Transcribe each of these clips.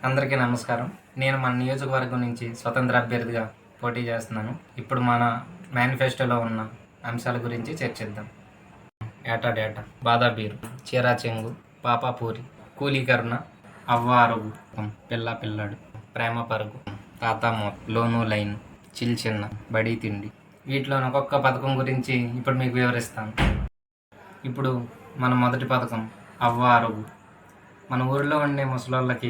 అందరికీ నమస్కారం. నేను మన నియోజకవర్గం నుంచి స్వతంత్ర అభ్యర్థిగా పోటీ చేస్తున్నాను. ఇప్పుడు మన మేనిఫెస్టోలో ఉన్న అంశాల గురించి చర్చిద్దాం. ఏటా డేటా, బాదా బీరు, చీరా చెంగు, పాపాపూరి, కూలీకరణ, అవ్వ అరుగు, పిల్ల పిల్లాడు, ప్రేమ పరుగు, తాత మోత, లోను లైన్, చిల్ చిన్న, బడి తిండి. వీటిలో ఒక్కొక్క పథకం గురించి ఇప్పుడు మీకు వివరిస్తాను. ఇప్పుడు మన మొదటి పథకం అవ్వ అరుగు. మన ఊరిలో ఉండే ముసలోళ్ళకి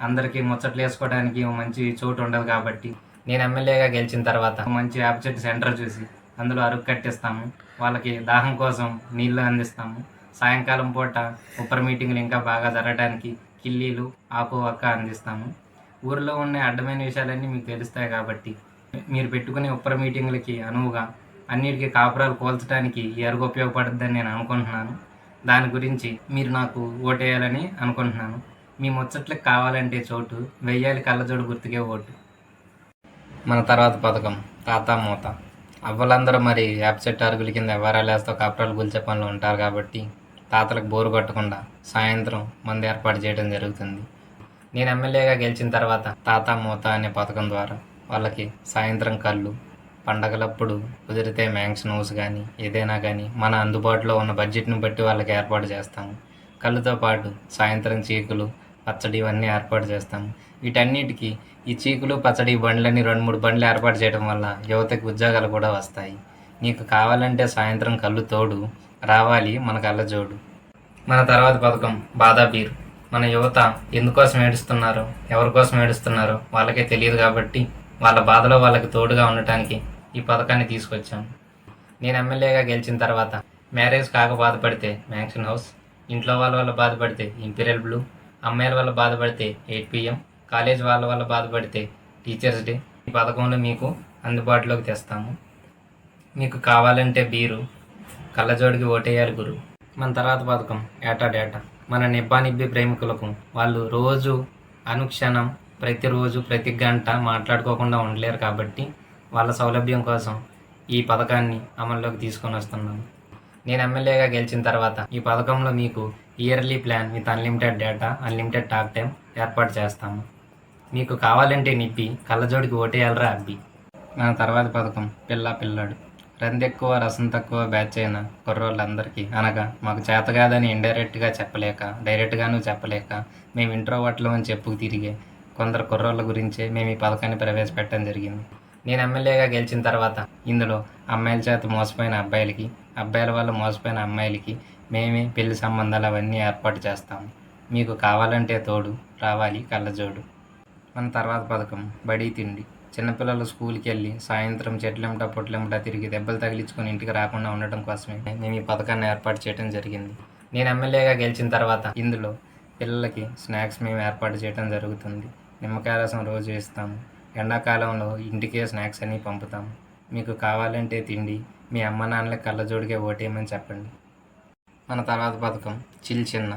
అందరికీ ముచ్చట్లు వేసుకోవడానికి మంచి చోటు ఉండదు కాబట్టి నేను ఎమ్మెల్యేగా గెలిచిన తర్వాత మంచి ఆబ్జెక్ట్ సెంటర్ చూసి అందులో అరుగు కట్టిస్తాము. వాళ్ళకి దాహం కోసం నీళ్లు అందిస్తాము. సాయంకాలం పూట ఉప్పర మీటింగ్లు ఇంకా బాగా జరగడానికి కిల్లీలు ఆకు ఒక్క అందిస్తాము. ఊరిలో ఉండే అడ్డమైన విషయాలన్నీ మీకు తెలుస్తాయి కాబట్టి మీరు పెట్టుకునే ఉప్పర మీటింగ్లకి అనువుగా అన్నిటికీ కాపురాలు కోల్చడానికి ఈ అరుగు ఉపయోగపడుతుందని నేను అనుకుంటున్నాను. దాని గురించి మీరు నాకు ఓటేయాలని అనుకుంటున్నాను. మీ ముచ్చట్లకు కావాలంటే చోటు వెయ్యాలి కళ్ళజోడు గుర్తుకే ఓటు. మన తర్వాత పథకం తాత మూత. అవ్వలందరూ మరి యాప్సెట్ అరుగుల కింద ఎవరాలేస్తో కాపురాలు కూల్చే పనులు ఉంటారు కాబట్టి తాతలకు బోరు కొట్టకుండా సాయంత్రం మందు ఏర్పాటు చేయడం జరుగుతుంది. నేను ఎమ్మెల్యేగా గెలిచిన తర్వాత తాత మూత అనే పథకం ద్వారా వాళ్ళకి సాయంత్రం కళ్ళు, పండగలప్పుడు కుదిరితే మ్యాంక్షన్ హౌస్ కానీ ఏదైనా కానీ మన అందుబాటులో ఉన్న బడ్జెట్ని బట్టి వాళ్ళకి ఏర్పాటు చేస్తాము. కళ్ళుతో పాటు సాయంత్రం చీకులు, పచ్చడి ఇవన్నీ ఏర్పాటు చేస్తాము. వీటన్నిటికీ ఈ చీకులు, పచ్చడి బండ్లని 2-3 బండ్లు ఏర్పాటు చేయడం వల్ల యువతకి ఉద్యోగాలు కూడా వస్తాయి. నీకు కావాలంటే సాయంత్రం కళ్ళు తోడు, రావాలి మన కళ్ళజోడు. మన తర్వాత పథకం బాదా బీరు. మన యువత ఎందుకోసం ఏడుస్తున్నారో, ఎవరి కోసం ఏడుస్తున్నారో వాళ్ళకే తెలియదు కాబట్టి వాళ్ళ బాధలో వాళ్ళకి తోడుగా ఉండటానికి ఈ పథకాన్ని తీసుకొచ్చాము. నేను ఎమ్మెల్యేగా గెలిచిన తర్వాత మ్యారేజ్ కాక బాధపడితే మ్యాక్సిన్ హౌస్, ఇంట్లో వాళ్ళ వల్ల బాధపడితే ఇంపీరియల్ బ్లూ, అమ్మాయిల వల్ల బాధపడితే 8 PM, కాలేజ్ వాళ్ళ వల్ల బాధపడితే టీచర్స్ డే ఈ పథకంలో మీకు అందుబాటులోకి తెస్తాము. మీకు కావాలంటే బీరు, కళ్ళజోడికి ఓటేయాలి గురు. మన తర్వాత పథకం ఏటా డేటా. మన నిబ్బి ప్రేమికులకు వాళ్ళు రోజు అనుక్షణం ప్రతిరోజు ప్రతి గంట మాట్లాడుకోకుండా ఉండలేరు కాబట్టి వాళ్ళ సౌలభ్యం కోసం ఈ పథకాన్ని అమల్లోకి తీసుకొని వస్తున్నాము. నేను ఎమ్మెల్యేగా గెలిచిన తర్వాత ఈ పథకంలో మీకు yearly plan with unlimited data, unlimited talk time ఏర్పాటు చేస్తాము. మీకు కావాలంటే నిప్పి, కళ్ళజోడికి ఓటేయాలరా అబ్బి. మన తర్వాత పథకం పిల్ల పిల్లాడు. రందెక్కువ రసం తక్కువ బ్యాచ్ అయిన కుర్రోళ్ళందరికీ, అనగా మాకు చేత కాదని ఇండైరెక్ట్గా చెప్పలేక, డైరెక్ట్గాను చెప్పలేక మేము ఇంట్రోవర్ట్లు అని చెప్పుకు తిరిగే కొందరు కుర్రోళ్ళ గురించే మేము ఈ పథకాన్ని ప్రవేశపెట్టడం జరిగింది. నేను ఎమ్మెల్యేగా గెలిచిన తర్వాత ఇందులో అమ్మాయిల చేత మోసపోయిన అబ్బాయిలకి, అబ్బాయిల వల్ల మోసపోయిన అమ్మాయిలకి మేమే పెళ్లి సంబంధాలు అవన్నీ ఏర్పాటు చేస్తాము. మీకు కావాలంటే తోడు, రావాలి కళ్ళజోడు. మన తర్వాత పథకం బడి తిండి. చిన్నపిల్లలు స్కూల్కి వెళ్ళి సాయంత్రం చెట్లెంట పొట్లెంట తిరిగి దెబ్బలు తగిలించుకొని ఇంటికి రాకుండా ఉండటం కోసమే మేము ఈ పథకాన్ని ఏర్పాటు చేయడం జరిగింది. నేను ఎమ్మెల్యేగా గెలిచిన తర్వాత ఇందులో పిల్లలకి స్నాక్స్ మేము ఏర్పాటు చేయడం జరుగుతుంది. నిమ్మకాయ రసం రోజు ఇస్తాము. ఎండాకాలంలో ఇంటికే స్నాక్స్ అన్నీ పంపుతాము. మీకు కావాలంటే తిండి, మీ అమ్మ నాన్నలకి కళ్ళజోడికే ఓటేయమని చెప్పండి. మన తర్వాత పథకం చిల్ చిన్న.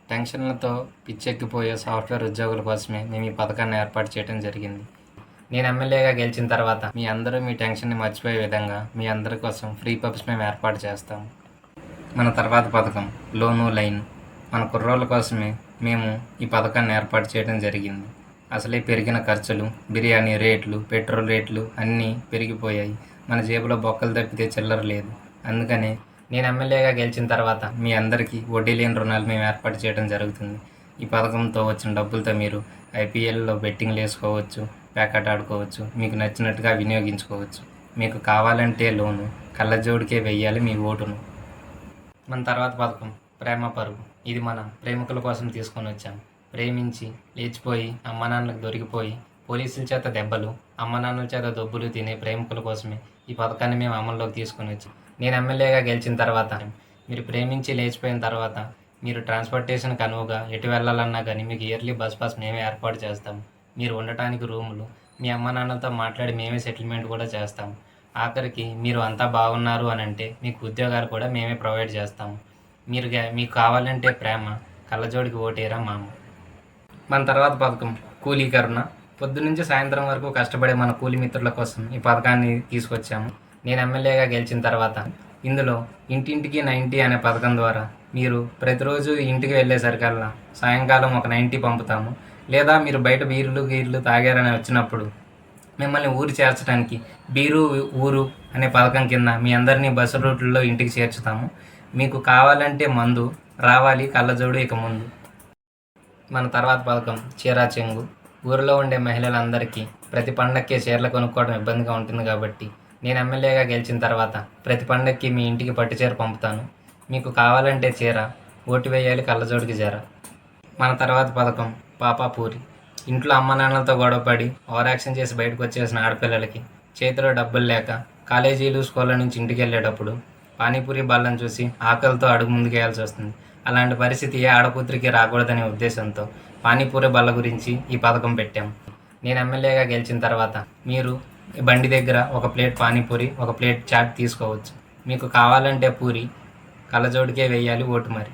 టెన్షన్లతో పిచ్చెక్కిపోయే సాఫ్ట్వేర్ ఉద్యోగుల కోసమే మేము ఈ పథకాన్ని ఏర్పాటు చేయడం జరిగింది. నేను ఎమ్మెల్యేగా గెలిచిన తర్వాత మీ అందరూ మీ టెన్షన్ని మర్చిపోయే విధంగా మీ అందరి కోసం ఫ్రీ పబ్స్ మేము ఏర్పాటు చేస్తాము. మన తర్వాత పథకం లోను లైన్. మన కుర్రోళ్ళ కోసమే మేము ఈ పథకాన్ని ఏర్పాటు చేయడం జరిగింది. అసలే పెరిగిన ఖర్చులు, బిర్యానీ రేట్లు, పెట్రోల్ రేట్లు అన్నీ పెరిగిపోయాయి. మన జేబులో బొక్కలు తప్పితే చిల్లర లేదు. అందుకనే నేను ఎమ్మెల్యేగా గెలిచిన తర్వాత మీ అందరికీ వడ్డీ లేని రుణాలు మేము ఏర్పాటు చేయడం జరుగుతుంది. ఈ పథకంతో వచ్చిన డబ్బులతో మీరు IPLలో బెట్టింగ్లు వేసుకోవచ్చు, ప్యాకెట్ ఆడుకోవచ్చు, మీకు నచ్చినట్టుగా వినియోగించుకోవచ్చు. మీకు కావాలంటే లోను, కళ్ళజోడికే వెయ్యాలి మీ ఓటును. మన తర్వాత పథకం ప్రేమ పరుగు. ఇది మన ప్రేమికుల కోసం తీసుకొని వచ్చాము. ప్రేమించి లేచిపోయి అమ్మానాన్నలకు దొరికిపోయి పోలీసుల చేత దెబ్బలు, అమ్మానాన్నల చేత దొబ్బులు తినే ప్రేమికుల కోసమే ఈ పథకాన్ని మేము అమల్లోకి తీసుకొని వచ్చాం. నేను ఎమ్మెల్యేగా గెలిచిన తర్వాత మీరు ప్రేమించి లేచిపోయిన తర్వాత మీరు ట్రాన్స్పోర్టేషన్కి అనువుగా ఎటు వెళ్ళాలన్నా కానీ మీకు ఇయర్లీ బస్ పాస్ మేమే ఏర్పాటు చేస్తాము. మీరు ఉండటానికి రూములు, మీ అమ్మ నాన్నలతో మాట్లాడి మేమే సెటిల్మెంట్ కూడా చేస్తాము. ఆఖరికి మీరు అంతా బాగున్నారు అని అంటే మీకు ఉద్యోగాలు కూడా మేమే ప్రొవైడ్ చేస్తాము. మీకు కావాలంటే ప్రేమ, కళ్ళజోడికి ఓటేరా మామ. మన తర్వాత పథకం కూలీకరణ. పొద్దునుంచి సాయంత్రం వరకు కష్టపడే మన కూలి మిత్రుల కోసం ఈ పథకాన్ని తీసుకొచ్చాము. నేను ఎమ్మెల్యేగా గెలిచిన తర్వాత ఇందులో ఇంటింటికి 90 అనే పథకం ద్వారా మీరు ప్రతిరోజు ఇంటికి వెళ్ళేసరికల్లా సాయంకాలం ఒక 90 పంపుతాము. లేదా మీరు బయట బీర్లు గీర్లు తాగారని వచ్చినప్పుడు మిమ్మల్ని ఊరు చేర్చడానికి బీరు ఊరు అనే పథకం కింద మీ అందరినీ బస్సు రూట్లలో ఇంటికి చేర్చుతాము. మీకు కావాలంటే మందు, రావాలి కళ్ళజోడు ఇక ముందు. మన తర్వాత పథకం చీరా చెంగు. ఊరిలో ఉండే మహిళలందరికీ ప్రతి పండక్కి చీరలు కొనుక్కోవడం ఇబ్బందిగా ఉంటుంది కాబట్టి నేను ఎమ్మెల్యేగా గెలిచిన తర్వాత ప్రతి పండక్కి మీ ఇంటికి పట్టు చీర పంపుతాను. మీకు కావాలంటే చీర, ఓటు వేయాలి కళ్ళజోడికి చీర. మన తర్వాత పథకం పాపాపూరి. ఇంట్లో అమ్మ నాన్నలతో గొడవపడి ఓవరాక్షన్ చేసి బయటకు వచ్చేసిన ఆడపిల్లలకి చేతిలో డబ్బులు లేక కాలేజీలు స్కూళ్ళ నుంచి ఇంటికి వెళ్ళేటప్పుడు పానీపూరి బల్లను చూసి ఆకలితో అడుగు ముందుకేయాల్సి వస్తుంది. అలాంటి పరిస్థితి ఏ ఆడకూతురికి రాకూడదనే ఉద్దేశంతో పానీపూరి బల్ల గురించి ఈ పథకం పెట్టాము. నేను ఎమ్మెల్యేగా గెలిచిన తర్వాత మీరు బండి దగ్గర ఒక ప్లేట్ పానీపూరి, ఒక ప్లేట్ చాట్ తీసుకోవచ్చు. మీకు కావాలంటే పూరి, కళ్ళజోడికే వేయాలి ఓటు మరి.